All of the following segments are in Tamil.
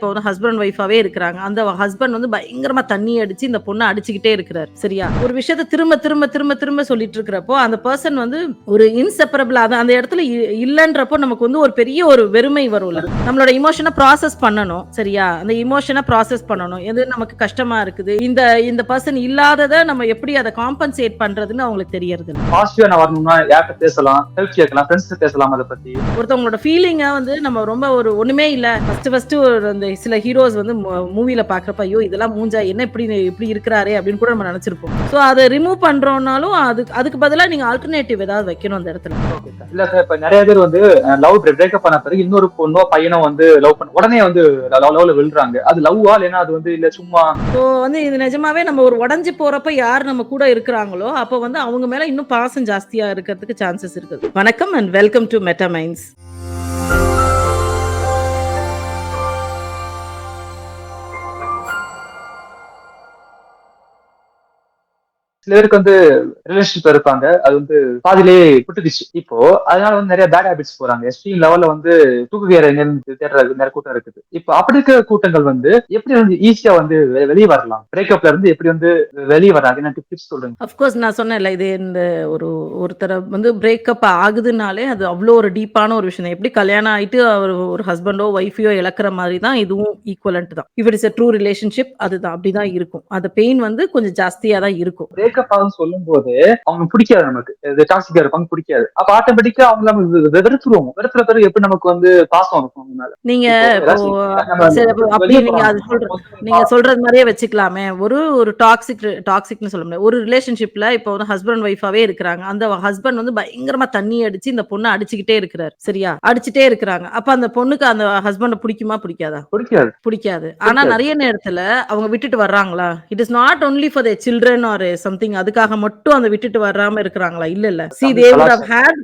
இப்போ வந்து ஹஸ்பண்ட் ஒய்ஃபாவே இருக்கிறாங்க. அந்த ஹஸ்பண்ட் வந்து பயங்கரமா தண்ணி அடிச்சு இந்த பொண்ண அடிச்சுக்கிட்டே இருக்கிறாரு. சரியா? ஒரு விஷயத்த திரும்ப திரும்ப திரும்ப திரும்ப சொல்லிட்டு இருக்கிறப்போ, அந்த பெர்சன் வந்து ஒரு இன்செப்பரபிள் அந்த இடத்துல இல்லன்றப்போ நமக்கு வந்து ஒரு பெரிய ஒரு வெறுமை வரும்ல. நம்மளோட இமோஷன ப்ராசஸ் பண்ணணும். சரியா? அந்த இமோஷன ப்ராசஸ் பண்ணணும். எது நமக்கு கஷ்டமா இருக்குது. இந்த இந்த பெர்சன் இல்லாதத நம்ம எப்படி அத காம்பன்சேட் பண்றதுன்னு அவங்களுக்கு தெரியறதில்ல. பாசிட்டிவா நான் வரணும்னா யார்கிட்ட பேசலாம், ஹெல்ப் கேட்கலாம், ஃப்ரெண்ட்ஸ் பேசலாம் அத பத்தி. ஒருத்தவங்களோட ஃபீலிங்க வந்து நம்ம ரொம்ப ஒரு ஒண்ணுமே இல்ல. ஃபர்ஸ்ட் ஒரு அந்த சில ஹீரோஸ் வந்து மூவில பார்க்கறப்ப, ஐயோ! இதெல்லாம் மூஞ்சா என்ன இப்படி இருக்கிறாரே அப்படின்னு கூட நம்ம நெனச்சிருப்போம். சோ அத ரிமூவ் பண்றோம்னாலும் அதுக்கு பதிலா நீங்க ஆல்டர்னேட்டிவ் ஏதாவது வைக்கணும் அந்த இடத்துல. இல்ல சார், இப்ப நெறைய பேர் வந்து லவ் பிரேக்கப் பண்ண பிறகு இன்னொரு பொண்ணோ பையனோ வந்து லவ் பண்ண உடனே வந்து லவ்ல விழுறாங்க. அது லவ்வா இல்லைன்னா அது வந்து இல்ல சும்மா. சோ வந்து இது நிஜமாவே நம்ம ஒரு உடைஞ்சு போறப்ப யார் நம்ம கூட இருக்கிறாங்களோ, அப்ப வந்து அவங்க மேல இன்னும் பாசம் ஜாஸ்தியா இருக்கிறதுக்கு சான்சஸ் இருக்குது. வணக்கம் and welcome to meta minds. சில பேருக்கு வந்து ரிலேஷன்ஷிப் இருப்பாங்க, அது வந்து பாதியிலேயே விட்டுடுச்சு. இப்போ அதனால வந்து நிறைய பேட் ஹேபிட்ஸ் போறாங்க. எக்ஸ்ட்ரீம் லெவல்ல வந்து தூக்குகிற தேடுறது நிறைய கூட்டம் இருக்குது. இப்போ அப்படி இருக்கிற கூட்டங்கள் வந்து எப்படி வந்து ஈஸியா வந்து வெளியே வரலாம்? பிரேக்கப்ல இருந்து எப்படி வந்து வெளியே வராங்க? என்ன டிப்ஸ் சொல்லுங்க. அஃப்கோர்ஸ் நான் சொன்னேன்ல, இது இந்த ஒருத்தர வந்து பிரேக்கப் ஆகுதுனாலே அது அவ்வளோ ஒரு டீப்பான ஒரு விஷயம் தான். எப்படி கல்யாணம் ஆயிட்டு ஒரு ஹஸ்பண்டோ ஒய்ஃபையோ இழக்கிற மாதிரி தான் இதுவும் ஈக்குவலன்ட் தான். If it is a true relationship அதுதான் அப்படிதான் இருக்கும். அந்த பெயின் வந்து கொஞ்சம் ஜாஸ்தியா தான் இருக்கும். பிரேக்கப் ஆகும் சொல்லும் போது அவங்க பிடிக்காது, நமக்கு டாக்ஸிக்கா இருப்பாங்க, பிடிக்காது. அப்ப ஆட்டோமேட்டிக்கா அவங்க நம்ம வெறுத்துருவோம். வெறுத்துற பிறகு எப்படி நமக்கு வந்து பாசம் இருக்கும் அவங்க மேல? நீங்க இப்போ இப்போ சரி, அப்படி நீங்க அது நீங்க சொல்றது மாதிரியே வச்சுக்கலாமே. ஒரு டாக்ஸிக்னு சொல்ல முடியாது. ஒரு ரிலேஷன்ஷிப்ல இப்போ வந்து ஹஸ்பண்ட் ஒய்ஃபாவே இருக்கிறாங்க. அந்த ஹஸ்பண்ட் வந்து பயங்கரமா தண்ணி அடிச்சு இந்த பொண்ண அடிச்சுக்கிட்டே இருக்கிறாரு. சரியா? அடிச்சுட்டே இருக்கிறாங்க. அப்ப அந்த பொண்ணுக்கு அந்த ஹஸ்பண்ட பிடிக்குமா பிடிக்காதா? பிடிக்காது. பிடிக்காது. ஆனா நிறைய நேரத்துல அவங்க விட்டுட்டு வர்றாங்களா? It is not only for their children or something. அதுக்காக மட்டும் அந்த விட்டுட்டு வராம இருக்கிறாங்களா? இல்ல. See they would have had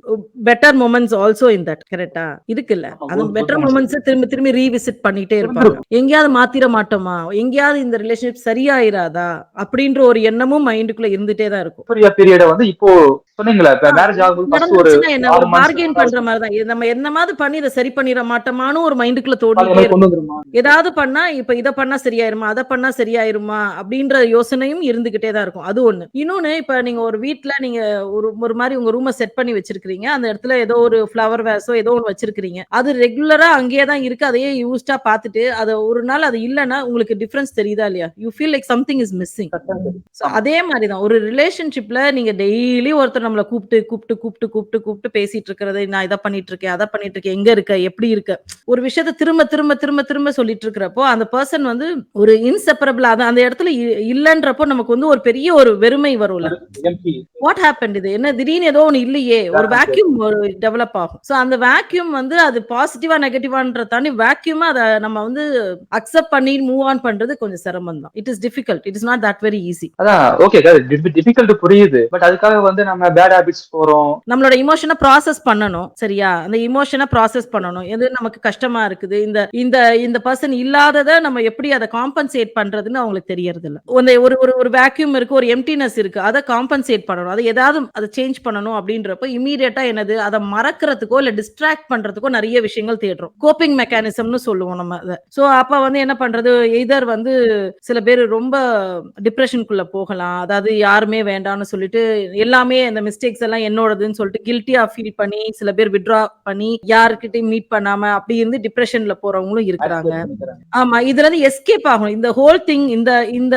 better moments also in that. கரெக்ட்டா? இருக்குல்ல. அந்த பெட்டர் மொமெண்ட்ஸ் திரும்பி திரும்பி ரீவிசிட் பண்ணிட்டே இருப்பாங்க. எங்கேயாவது மாத்திர மாட்டோமா? எங்கேயாவது இந்த ரிலேஷன்ஷிப் சரியாயிராதா? அப்படின்ற ஒரு எண்ணமும் மைண்டுக்குள்ள இருந்துட்டே தான் இருக்கும். பீரியட வந்து இப்போ சொன்னீங்களா, இப்ப மேரேஜ் ஆகும்போது ஃபர்ஸ்ட் ஒரு நடந்துச்சுன்னா என்ன, 6 ஒரு months பார்கெயின் பண்ற மாதிரி தான். நம்ம என்னமாவது பண்ணி இத சரி பண்ணிர மாட்டோமான்னு ஒரு மைண்டுக்குள்ள தோணிட்டே கொண்டு இருக்கும். வந்துருமா? ஏதாவது பண்ணா இப்ப இத பண்ணா சரியாயிருமா? அத பண்ணா சரியாயிருமா? அப்படின்ற யோசனையும் இருந்துகிட்டே தான் இருக்கும். அது ஒண்ணு. இன்னொன்னு, இப்ப நீங்க ஒரு வீட்ல நீங்க ஒரு மாரி உங்க ரூம செட் பண்ணி வச்சிருக்கீங்க. அந்த இடத்துல ஏதோ ஒரு ஃப்ளவர் வேஸோ ஏதோ ஒண்ணு வச்சிருக்கீங்க. அது ரெகுலரா அங்கேயே தான் இருக்கு. அதையே யூஸ்டா பார்த்துட்டு ஒரு நாள் அது இல்லன்னா உங்களுக்கு டிஃபரன்ஸ் தெரியுதா இல்லையா? You feel like something is missing. அதே மாரி தான் ஒரு ரிலேஷன்ஷிப்ல நீங்க டெய்லி ஒருத்தர் நம்மள கூப்பிட்டு பேசிட்டு இருக்கிறது, நான் இத பண்ணிட்டு இருக்கேன், அத பண்ணிட்டு இருக்கேன், எங்க இருக்க? எப்படி இருக்க? ஒரு விஷயத்த திரும்ப திரும்ப திரும்ப திரும்ப சொல்லிட்டு இருக்கிறப்போ, அந்த பெர்சன் வந்து ஒரு இன்செப்பரபிள் அந்த இடத்துல இல்லன்றப்போ நமக்கு வந்து ஒரு பெரிய ஒரு வெறுமை வரும்ல. What happened? இது என்ன திடீர்னு ஏதோ ஒண்ணு இல்லையே, ஒரு வேக்யூம் டெவலப் ஆகும். சோ அந்த வேக்யூம் வந்து அது பாசிட்டிவா நெகட்டிவான்றத தாண்டி வேக்யூமா அத நம்ம வந்து அக்செப்ட் பண்ணி மூவ் ஆன் பண்றது கொஞ்சம் சிரமம் தான். It is difficult. It is not that very easy. அதான் ஓகே, டிஃபிகல்ட் புரியுது. பட் அதுக்காக வந்து நம்ம பேட் ஹேபிட்ஸ் போறோம். நம்மளோட இமோஷன ப்ராசஸ் பண்ணணும். சரியா? அந்த இமோஷன ப்ராசஸ் பண்ணணும். எது நமக்கு கஷ்டமா இருக்குது. இந்த இந்த இந்த பெர்சன் இல்லாதத நம்ம எப்படி அத காம்பன்சேட் பண்றதுன்னு அவங்களுக்கு தெரியறதில்ல. அந்த ஒரு ஒரு ஒரு வேக்யூம் இருக்கு, ஒரு எம்ப்டினஸ் இருக்கு. அத காம்பன்சேட் பண்ணணும். அத சேஞ்ச் பண்ணணும் அப்படின்றப்ப இம்மீடியட்டா என்னது? அத மறக்கிறதுக்கோ இல்ல டிஸ்ட்ராக்ட் பண்றதுக்கோ நெறைய விஷயங்கள் தேடுறோம். கோப்பிங் மெக்கானிசம்னு சொல்லுவோம் நம்ம அத. சோ அப்ப வந்து என்ன பண்றது? எய்தர் வந்து சில பேர் ரொம்ப டிப்ரஷனுக்குள்ள போகலாம். அதாவது யாருமே வேண்டான்னு சொல்லிட்டு எல்லாமே அந்த மிஸ்டேக்ஸ் எல்லாம் என்னோடதுன்னு சொல்லிட்டு கில்ட்டியா ஃபீல் பண்ணி சில பேர் வித்ட்ரா பண்ணி யார்கிட்டயும் மீட் பண்ணாம அப்படி இருந்து டிப்ரஷன்ல போறவங்களும் இருக்கிறாங்க. ஆமா, இதுல இருந்து எஸ்கேப் ஆகணும். இந்த ஹோல் திங் இந்த இந்த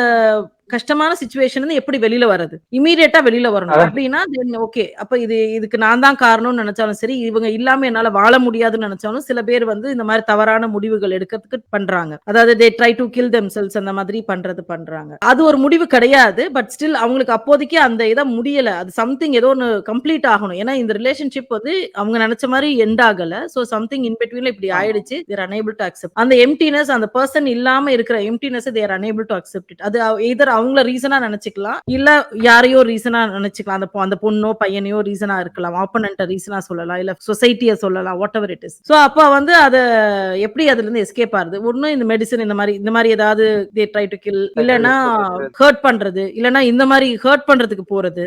கஷ்டமான சிச்சுவேஷன் வந்து எப்படி வெளியில வர்றது? இம்மீடியட்டா வெளியில வரணும். அப்படின்னா ஓகே. அப்ப இதுக்கு நான் தான் காரணம்னு நினைச்சாலும் சரி, இவங்க இல்லாம என்னால வாழ முடியாதுன்னு நினைச்சாலும் சில பேர் வந்து இந்த மாதிரி தவறான முடிவுகள் எடுக்கிறதுக்கு பண்றாங்க. அதாவது they try to kill themselves அந்த மாதிரி பண்றாங்க. அது ஒரு முடிவு கிடையாது. பட் ஸ்டில் அவங்களுக்கு அப்போதைக்கு அந்த இத முடியல. அது சம்திங் ஏதோ ஒன்னு கம்ப்ளீட் ஆகணும். ஏன்னா இந்த ரிலேஷன்ஷிப் வந்து அவங்க நினைச்ச மாதிரி எண்ட் ஆகல. சோ சம்திங் இன் பிட்வீன்ல இப்படி ஆயிடுச்சு. they are unable to accept. அந்த எம்ப்டினஸ், அந்த பெர்சன் இல்லாம இருக்கிற எம்ப்டினஸ் they are unable to accept it. அது எய்தர் அவங்கள ரீசனா நினைச்சுக்கலாம், இல்ல யாரையோ ரீசனா நினைச்சுக்கலாம். அந்த பொண்ணோ பையனையோ ரீசனா இருக்கலாம், ஆப்போனன்ட்ட ரீசனா சொல்லலாம், இல்ல சொசைட்டிய சொல்லலாம், what ever it is. So அப்ப வந்து அத எப்படி அதுல இருந்து எஸ்கேப் ஆகுது? ஒண்ணு இந்த மெடிசின் இந்த மாதிரி ஏதாவது தே ட்ரை டு கில், இல்லன்னா ஹர்ட் பண்றது, இல்லன்னா இந்த மாதிரி ஹர்ட் பண்றதுக்கு போறது.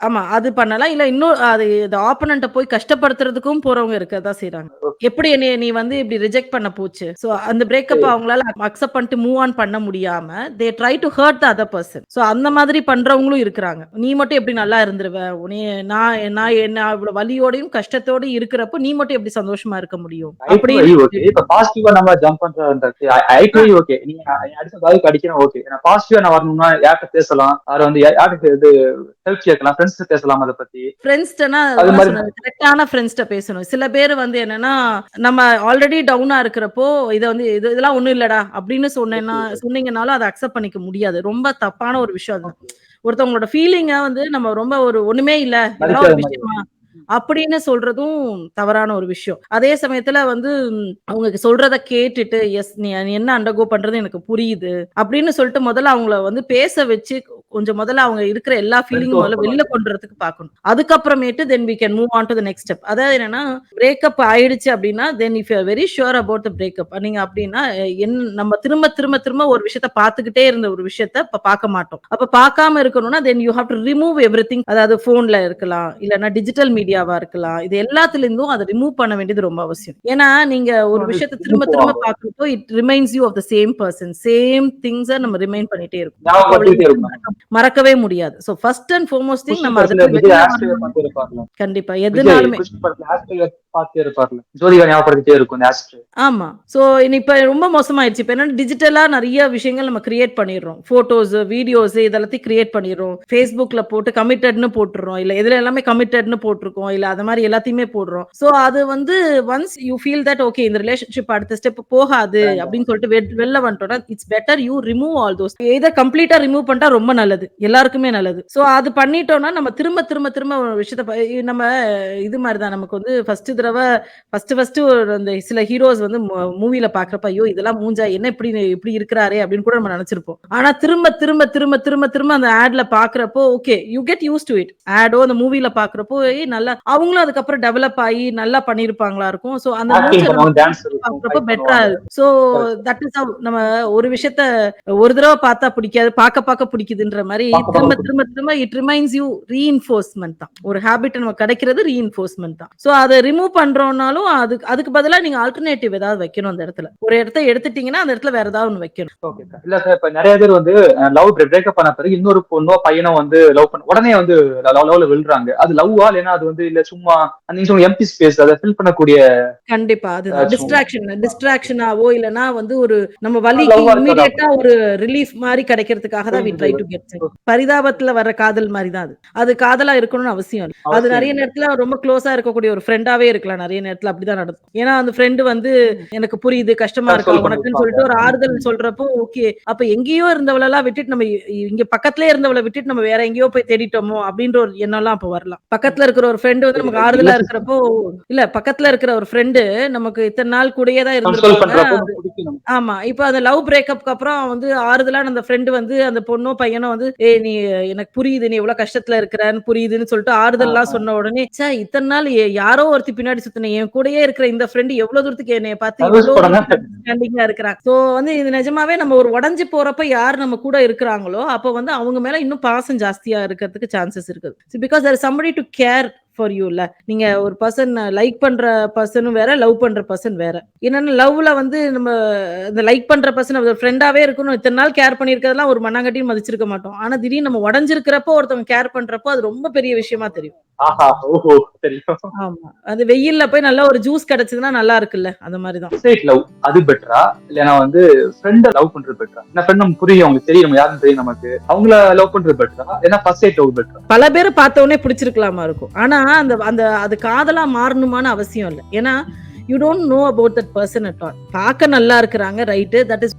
ஆமா. அது பண்ணலாம். இல்ல இன்னும் அது ஆப்போனன்ட்ட போய் கஷ்டப்படுத்துறதுக்கும் போறவங்க இருக்கதான் செய்றாங்க. எப்படி என்னைய நீ வந்து இப்படி ரிஜெக்ட் பண்ண போச்சு. சோ அந்த பிரேக்கப் அவங்களால அக்செப்ட் பண்ணிட்டு மூவ் ஆன் பண்ண முடியாம they try to hurt the other person. So அந்த மாதிரி பண்றவங்களும் இருக்கிறாங்க. நீ மட்டும் எப்படி நல்லா இருந்துருவ? நான் நான் என்ன இவ்வளவு வலியோடையும் கஷ்டத்தோடயும் இருக்கிறப்போ நீ மட்டும் எப்படி சந்தோஷமா இருக்க முடியும்? அப்படின்னு ஓகே. இப்ப பாசிட்டிவா நம்ம ஜம்ப் பண்ற ஐ டு ஓகே. நீங்க அடுத்த பாதிக்கு அடிக்கணும் ஓகே. நான் பாசிட்டிவா நான் வரணும்னா யார்கிட்ட பேசலாம்? அது வந்து யார்கிட்ட இது ஹெல்ப் கேட்கலாம்? ஃப்ரெண்ட்ஸ் பேசலாம் அத பத்தி. ஃப்ரெண்ட்ஸ்ட்டனா அது அதான் மாதிரி சொன்னேன். கரெக்ட்டான ஃப்ரெண்ட்ஸ்ட்ட பேசணும். சில பேர் வந்து என்னன்னா, நம்ம ஆல்ரெடி டவுனா இருக்கிறப்போ, இதெல்லாம் ஒண்ணும் இல்லடா அப்படின்னு சொன்னீங்கனாலும் அத அக்செப்ட் பண்ணிக்க முடியாது. ரொம்ப தப்பான ஒரு விஷயம் அது. ஒருத்தவங்களோட ஃபீலிங்க வந்து நம்ம ரொம்ப ஒண்ணுமே இல்ல, இதெல்லாம் மதிக்காத ஒரு மாதிரி. விஷயமா? அப்படின்னு சொல்றதும் தவறான ஒரு விஷயம். அதே சமயத்துல வந்து அவங்க சொல்றத கேட்டுட்டு, எஸ் நீ என்ன அண்டர்கோ பண்றது எனக்கு புரியுது. அப்படின்னு சொல்லிட்டு முதல்ல அவங்கள வந்து பேச வச்சு, கொஞ்சம் முதல்ல அவங்க இருக்கிற எல்லா ஃபீலிங்கும் மென்டோர் முதல்ல வெளில பண்ணுவாங்க. கொண்டு வரதுக்கு பார்க்கணும். அதுக்கப்புறமேட்டு then we can move on to the next step. அதாவது என்னன்னா, பிரேக்கப் ஆயிடுச்சு அப்படின்னா, then if you are very sure about the breakup. நீங்க அப்படின்னா, நம்ம திரும்ப திரும்ப திரும்ப ஒரு விஷயத்த பார்த்துக்கிட்டே இருந்த ஒரு விஷயத்த இப்ப பார்க்க மாட்டோம். அப்ப பார்க்காம இருக்கணும்னா, then you have to remove everything. அதாவது ஃபோன்ல இருக்கலாம், இல்லன்னா டிஜிட்டல் மீடியாவா இருக்கலாம். இது எல்லாத்துல இருந்தும் அத ரிமூவ் பண்ண வேண்டியது ரொம்ப அவசியம். ஏன்னா, நீங்க ஒரு வந்து விஷயத்த திரும்பி திரும்ப திரும்ப போவாங்க. பார்க்குறப்போ, it reminds you of the same person. Same things நம்ம ரிமைண்ட் பண்ணிட்டே இருக்கோம். அப்ப அவள ஞாபகப்படுத்திட்டே ஈஸியா இருக்கும். மறக்கவே முடியாது. So first and foremost thing Khushbu நம்ம படத்துல அதுலருந்து விஜய் வெளில ஆஸ்ட்ரேலியா வரணும். பார்த்து இருப்பார்ல. கண்டிப்பா. விஜய் எதுனாலுமே. குஷ்பு படத்துல ஆஸ்ட்ரேலியா பார்த்து இருப்பார்ல. ஜோதிகா ஞாபகப்படுத்திட்டே இருக்கும் இந்த ஆஸ்ட்ரே. ஆமா. சோ இப்ப ரொம்ப மோசமாயிருச்சு. இப்ப என்னன்னா டிஜிட்டலா நெறைய விஷயங்கள் நம்ம கிரியேட் பண்ணிடுறோம். ஃபோட்டோஸ், வீடியோஸ் இதெல்லாத்தையும் கிரியேட் பண்ணிடுறோம். Facebookல போட்டு கமிட்டட்ன்னு போட்டுர்றோம். இல்ல இதுல எல்லாமே கமிட்டட்ன்னு போட்டுருக்கோம். இல்ல அது மாரி எல்லாத்தையுமே போடுறோம். சோ அது வந்து once you feel that okay இந்த ரிலேஷன்ஷிப் அடுத்த ஸ்டெப் போகாது வேண்டாம். அப்படின்னு சொல்லிட்டு வெளில வந்துட்டோம்னா, it's better you remove all those. Either கம்ப்ளீட்டா ரிமூவ் பண்ணிட்டா ரொம்ப நல்லது. எல்லாருக்குமே நல்லது. சோ அது பண்ணிட்டோம்னா நம்ம திரும்ப திரும்ப திரும்ப ஒரு விஷயத்த நம்ம இது மாரி தான் நமக்கு வந்து ஃபர்ஸ்ட் ஒரு அந்த சில ஹீரோஸ் வந்து மூவில பாக்குறப்ப, ஐயோ! இதெல்லாம் மூஞ்சா என்ன இப்படி இருக்கிறாரே அப்படின்னு கூட நம்ம நெனச்சிருப்போம். ஆனா திரும்ப திரும்ப திரும்ப திரும்ப திரும்ப அந்த ஆட்ல பாக்குறப்போ, okay you get used to it. ஆடோ அந்த மூவில பாக்குறப்போ, நல்லா அவங்களும் அதுக்கப்புறம் டெவலப் ஆயி நல்லா பண்ணியிருப்பாங்களா இருக்கும். சோ அந்த மூஞ்ச ஆக்டிங் நம்ம பண்ணுவாங்க, டான்ஸ் இருக்கும், பாக்குறப்போ ஃபைட் பெட்டரா பண்ணுவாங்க. இருக்கு. So correct. That is how நம்ம ஒரு விஷயத்த ஒரு தடவ பார்த்தா பிடிக்காது, பாக்க பாக்க பிடிக்குதுன்ற மாரி பார்க்க திரும்ப பார்க்க திரும்ப பிடிக்கும். திரும்ப இட் ரிமைண்ட்ஸ் யூ ரீஇன்ஃபோர்ஸ்மென்ட் தான். ஒரு ஹேபிட் நமக்கு கிடைக்கிறது ரீஇன்ஃபோர்ஸ்மென்ட் தான். சோ அத ரிமூவ் பண்றோம்னாலும் அதுக்கு அதுக்கு பதிலா நீங்க ஆல்டர்னேட்டிவ் ஏதாவது வைக்கணும் அந்த இடத்துல. ஒரு இடத்த எடுத்துட்டீங்கன்னா, அந்த இடத்துல வேற ஏதாவது ஒண்ணு வைக்கணும். ஓகேக்கா. இல்ல சார் இப்ப நெறைய பேர் வந்து லவ் பிரேக்கப் பண்ண பிறகு இன்னொரு பொண்ணோ, பையனோ வந்து லவ் பண்ண உடனே வந்து லவ்ல விழுறாங்க. அது லவ்வா? இல்லன்னா அது வந்து இல்ல சும்மா நீங்க சொன்ன எம்ப்டி ஸ்பேஸ் அத ஃபில் பண்ணக்கூடிய கண்டிப்பா. அதுதான். ஏதாச்சும் டிஸ்ட்ராக்ஷனாவோ இல்லன்னா வந்து ஒரு நம்ம வலிக்கு லவ்வா இருக்காதா? இம்மீடியட்டா ஒரு ரிலீஃப் மாரி கிடைக்கிறதுக்காக தான் வி ட்ரை புரியுது. To get set. பரிதாபத்துல வர்ற காதல் மாரி தான் அது. அது காதலா இருக்கணும்னு அவசியம் இல்ல. அது அவசியம் நெறைய இல்ல. நேரத்துல ரொம்ப க்ளோஸா இருக்கக்கூடிய ஒரு ஃப்ரெண்டாவே இருக்கலாம். நெறைய நேரத்துல அப்படிதான் நடக்கும். ஏன்னா அந்த ஃப்ரெண்ட் வந்து எனக்கு புரியுது, கஷ்டமா இருக்கா கன்சோல் உனக்குன்னு பண்ணிருப்பாங்க. சொல்லிட்டு ஒரு ஆறுதல் சொல்றப்போ, ஓகே. அப்ப எங்கேயோ இருந்தவளெல்லாம் விட்டுட்டு நம்ம இங்க பக்கத்திலேயே இருந்தவள விட்டுட்டு நம்ம வேற எங்கேயோ போய் தேடிட்டோமோ அப்படின்ற ஒரு எண்ணம்லாம் அப்ப வரலாம். பக்கத்துல இருக்கிற ஒரு ஃப்ரெண்ட் வந்து நமக்கு ஆறுதலா இருக்கிறப்போ இல்ல பக்கத்துல இருக்கிற ஒரு ஃப்ரெண்டு நமக்கு இத்தன நாள் கூடயே தான் கன்சோல் இருந்திருப்பாங்க. பண்றப்போ நமக்கு பிடிக்கும். ஆமா. இப்ப அந்த லவ் பிரேக்கப்க்கு அப்புறம் வந்து ஆறுதலான அந்த ஃப்ரெண்ட் வந்து அந்த பொண்ணோ, பையனோ வந்து, "ஏய் நீ எனக்கு புரியுது. நீ எவ்வளோ கஷ்டத்துல இருக்கிறன்னு புரியுதுன்னு" சொல்லிட்டு ஆறுதல்லாம் சொன்ன உடனே, ச்சே இத்தன நாள் யாரோ ஒருத்தி பின்னாடி சுத்துன என் கூடயே இருக்கிற இந்த ஃப்ரெண்ட் எவ்வளோ தூரத்துக்கு என்னைய பார்த்து இவ்ளோ சந்தோஷப்பட தூரத்துக்கு அண்டர்ஸ்டாண்டிங்கா இருக்கிறா. சோ வந்து இது நிஜமாவே நம்ம ஒரு உடைஞ்சு போறப்ப யார் நம்ம கூட இருக்கிறாங்களோ, அப்ப வந்து அவங்க மேல இன்னும் பாசம் ஜாஸ்தியா இருக்கிறதுக்கு சான்சஸ் இருக்குது. Because there is somebody to care for யூல. நீங்க ஒரு பெர்சன் லைக் பண்ற பெர்சனும் வேற, லவ் பண்ற பெர்சன் வேற. என்னன்னா லவ்ல வந்து நம்ம இந்த லைக் பண்ற பெர்சன் ஒரு ஃப்ரெண்டாவே இருக்கணும். இத்தன நாள் கேர் பண்ணியிருக்கிறதெல்லாம் ஒரு மண்ணாங்கட்டியும் மதிச்சிருக்க மாட்டோம். ஆனா திடீர்னு நம்ம உடைஞ்சிருக்கிறப்போ ஒருத்தவங்க கேர் பண்றப்போ அது ரொம்ப பெரிய விஷயமா தெரியும். ஆஹா! ஓஹோ! தெரியும். ஆமா. அது வெயில்ல போய் நல்லா ஒரு ஜூஸ் கிடைச்சதுன்னா நல்லா இருக்குல்ல. அந்த மாரி தான். சைட் லவ் அது பெட்டரா? இல்லன்னா வந்து ஃப்ரெண்ட லவ் பண்றது பெட்டரா? ஏன்னா ஃப்ரெண்ட் நமக்கு புரியும், அவங்களுக்கு தெரியும் நம்ம யாருன்னு தெரியும் நமக்கு. அவங்கள லவ் பண்றது பெட்டரா? ஏன்னா ஃபர்ஸ்ட் சைட் லவ் பெட்டரா? பல பேர பார்த்த உடனே பிடிச்சிருக்கலாமா இருக்கும். ஆனா அந்த அந்த அது காதலா மாறணுமான்னு அவசியம் இல்ல. ஏன்னா you don't know about that person at all. பார்க்க நல்லா இருக்கிறாங்க ரைட். That is